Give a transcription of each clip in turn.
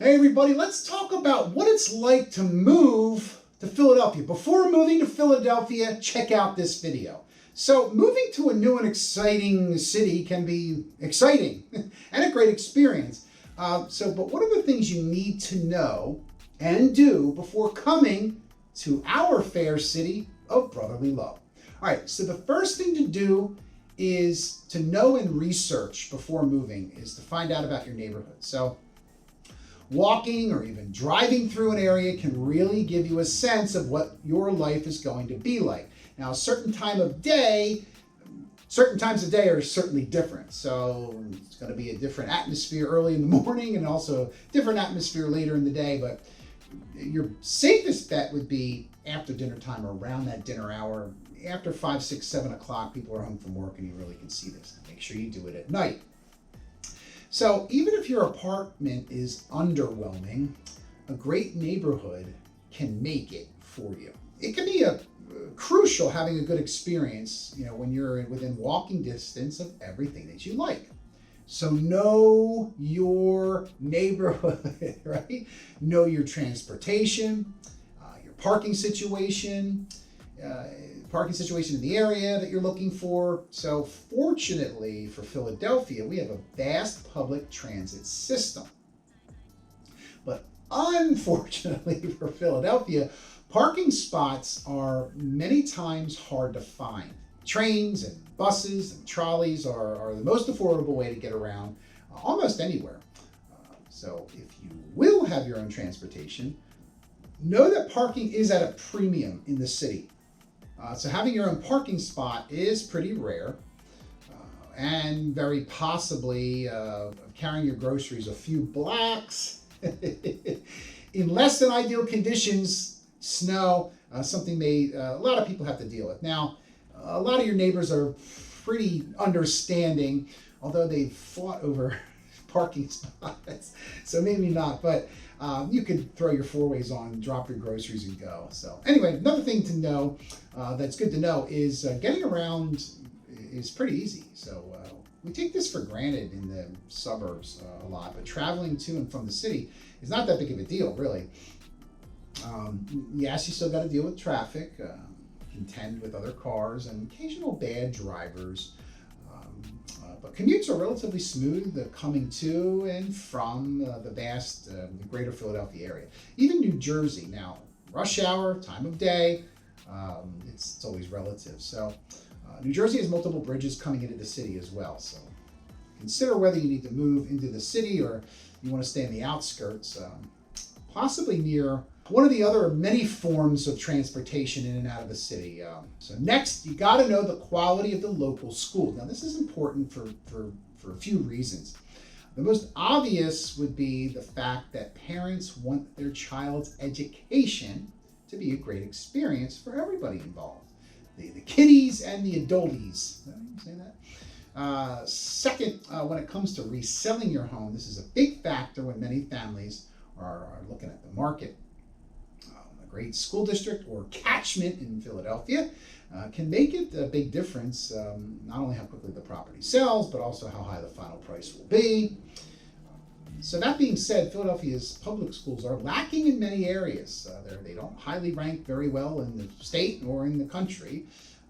Hey everybody, let's talk about what it's like to move to Philadelphia. Before moving to Philadelphia, check out this video. So moving to a new and exciting city can be exciting and a great experience. But what are the things you need to know and do before coming to our fair city of brotherly love? All right, so the first thing to do is to know and research before moving is to find out about your neighborhood. So walking or even driving through an area can really give you a sense of what your life is going to be like. Now, certain times of day are certainly different. So it's going to be a different atmosphere early in the morning and also a different atmosphere later in the day. But your safest bet would be after dinner time or around that dinner hour. After 5, 6, 7 o'clock, people are home from work and you really can see this. Make sure you do it at night. So even if your apartment is underwhelming, a great neighborhood can make it for you. It can be crucial having a good experience, when you're within walking distance of everything that you like. So know your neighborhood, right? Know your transportation, your parking situation in the area that you're looking for. So fortunately for Philadelphia, we have a vast public transit system. But unfortunately for Philadelphia, parking spots are many times hard to find. Trains and buses and trolleys are the most affordable way to get around almost anywhere. So if you will have your own transportation, know that parking is at a premium in the city. So having your own parking spot is pretty rare and very possibly carrying your groceries a few blocks in less than ideal conditions, snow, something a lot of people have to deal with. Now, a lot of your neighbors are pretty understanding, although they've fought over parking spots, so maybe not, but you could throw your four-ways on, drop your groceries and go. So anyway, another thing to know that's good to know is getting around is pretty easy. So we take this for granted in the suburbs a lot, but traveling to and from the city is not that big of a deal, really. Yes, you still got to deal with traffic, contend with other cars and occasional bad drivers. But commutes are relatively smooth coming to and from the vast the greater Philadelphia area. Even New Jersey, now rush hour, time of day, it's always relative. So New Jersey has multiple bridges coming into the city as well. So consider whether you need to move into the city or you want to stay in the outskirts, possibly near one of the other many forms of transportation in and out of the city. So next, you got to know the quality of the local school. Now, this is important for a few reasons. The most obvious would be the fact that parents want their child's education to be a great experience for everybody involved. The kiddies and the adulties. Did I say that? Second, when it comes to reselling your home, this is a big factor when many families are looking at the market. A great school district or catchment in Philadelphia can make it a big difference, not only how quickly the property sells, but also how high the final price will be. So that being said, Philadelphia's public schools are lacking in many areas. They don't highly rank very well in the state or in the country.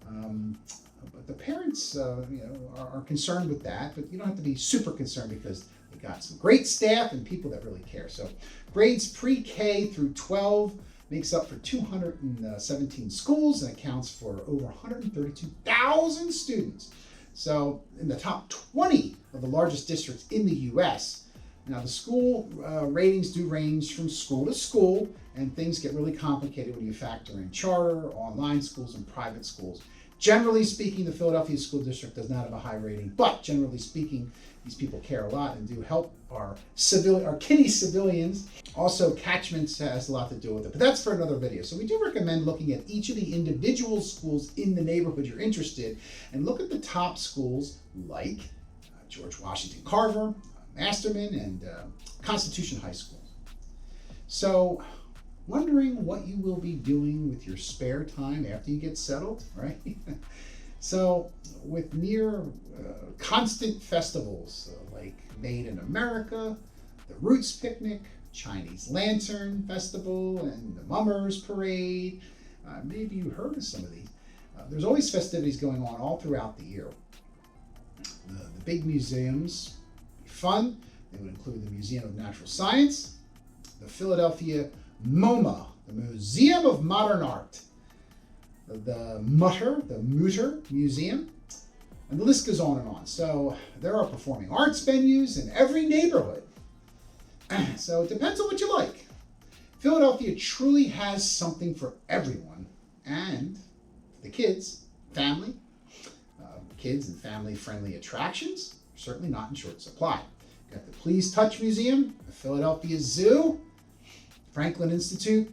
But the parents are concerned with that, but you don't have to be super concerned because they got some great staff and people that really care. So grades pre-K through 12 makes up for 217 schools and accounts for over 132,000 students. So in the top 20 of the largest districts in the U.S. Now the school ratings do range from school to school, and things get really complicated when you factor in charter, online schools, and private schools. Generally speaking, the Philadelphia School District does not have a high rating, but generally speaking, these people care a lot and do help our kiddie civilians. Also, catchments has a lot to do with it, but that's for another video. So we do recommend looking at each of the individual schools in the neighborhood you're interested in, and look at the top schools like George Washington Carver, Masterman, and Constitution High School. So, wondering what you will be doing with your spare time after you get settled, right? So with near constant festivals like Made in America, the Roots Picnic, Chinese Lantern Festival and the Mummers Parade. Maybe you heard of some of these. There's always festivities going on all throughout the year. The big museums, fun. They would include the Museum of Natural Science, the Philadelphia MoMA, the Museum of Modern Art, the Mutter Museum, and the list goes on and on. So there are performing arts venues in every neighborhood. So it depends on what you like. Philadelphia truly has something for everyone, and for the kids, family, kids and family-friendly attractions are certainly not in short supply. You've got the Please Touch Museum, the Philadelphia Zoo, Franklin Institute.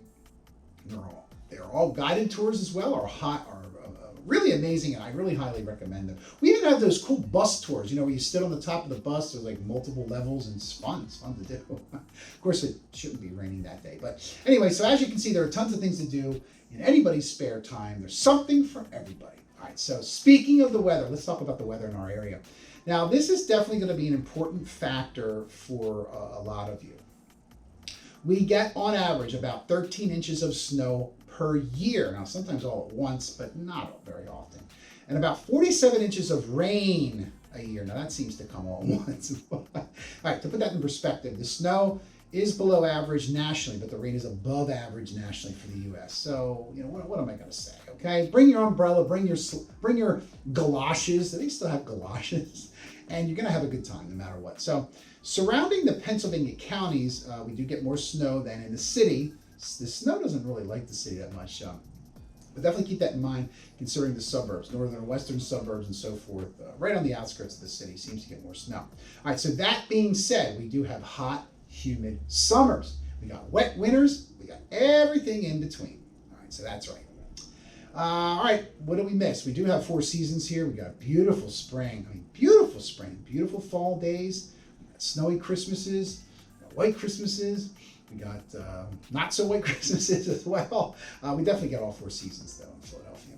They're all guided tours as well, are really amazing, and I really highly recommend them. We even have those cool bus tours, where you sit on the top of the bus. There's like multiple levels, and it's fun. It's fun to do. Of course, it shouldn't be raining that day. But anyway, so as you can see, there are tons of things to do in anybody's spare time. There's something for everybody. All right, so speaking of the weather, let's talk about the weather in our area. Now, this is definitely going to be an important factor for a lot of you. We get, on average, about 13 inches of snow per year. Now, sometimes all at once, but not very often. And about 47 inches of rain a year. Now, that seems to come all at once. All right, to put that in perspective, the snow is below average nationally, but the rain is above average nationally for the U.S. So, what am I going to say? Okay, bring your umbrella, bring your galoshes. Do they still have galoshes? And you're going to have a good time no matter what. So, surrounding the Pennsylvania counties, we do get more snow than in the city. The snow doesn't really like the city that much, but definitely keep that in mind considering the suburbs, northern and western suburbs and so forth. Right on the outskirts of the city seems to get more snow. All right, so that being said, we do have hot, humid summers. We got wet winters. We got everything in between. All right, so that's right. All right, what do we miss? We do have 4 seasons here. We got beautiful spring. Beautiful spring, beautiful fall days. We got snowy Christmases, we got white Christmases. We got not so white Christmases as well. We definitely get all 4 seasons though in Philadelphia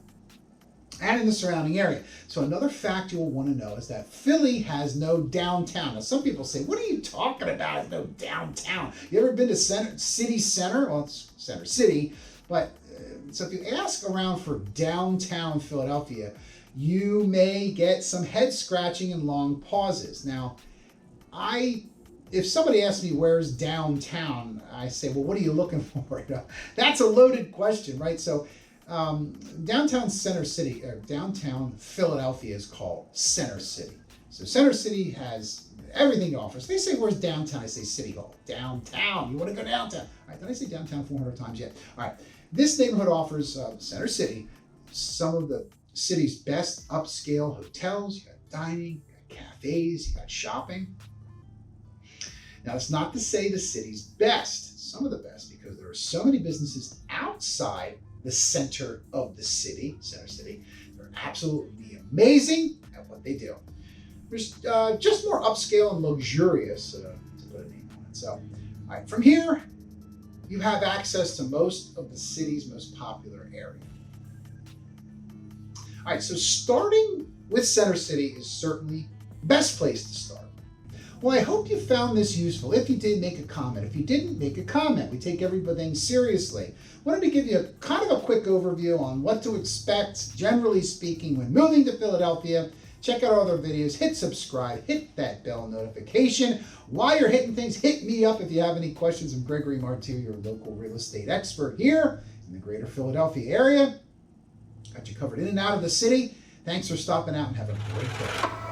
and in the surrounding area. So another fact you'll want to know is that Philly has no downtown. Now some people say, what are you talking about? No downtown. You ever been to city center? Well, it's Center City, but so if you ask around for downtown Philadelphia, you may get some head scratching and long pauses. Now, if somebody asks me where's downtown, I say, well, what are you looking for? That's a loaded question, right? So downtown Philadelphia is called Center City. So Center City has everything it offers. They say, where's downtown? I say City Hall. Downtown. You want to go downtown? All right, did I say downtown 400 times yet? All right. This neighborhood offers, Center City, some of the city's best upscale hotels. You got dining, you got cafes, you got shopping. Now, it's not to say the city's best, some of the best, because there are so many businesses outside the center of the city, Center City. They're absolutely amazing at what they do. There's just more upscale and luxurious, to put a name on it. So, all right, from here, you have access to most of the city's most popular area. All right, so starting with Center City is certainly the best place to start. Well, I hope you found this useful. If you did, make a comment. If you didn't, make a comment. We take everything seriously. Wanted to give you a quick overview on what to expect, generally speaking, when moving to Philadelphia. Check out our other videos. Hit subscribe. Hit that bell notification. While you're hitting things, hit me up if you have any questions. I'm Gregory Martire, your local real estate expert here in the greater Philadelphia area. Got you covered in and out of the city. Thanks for stopping out and have a great day.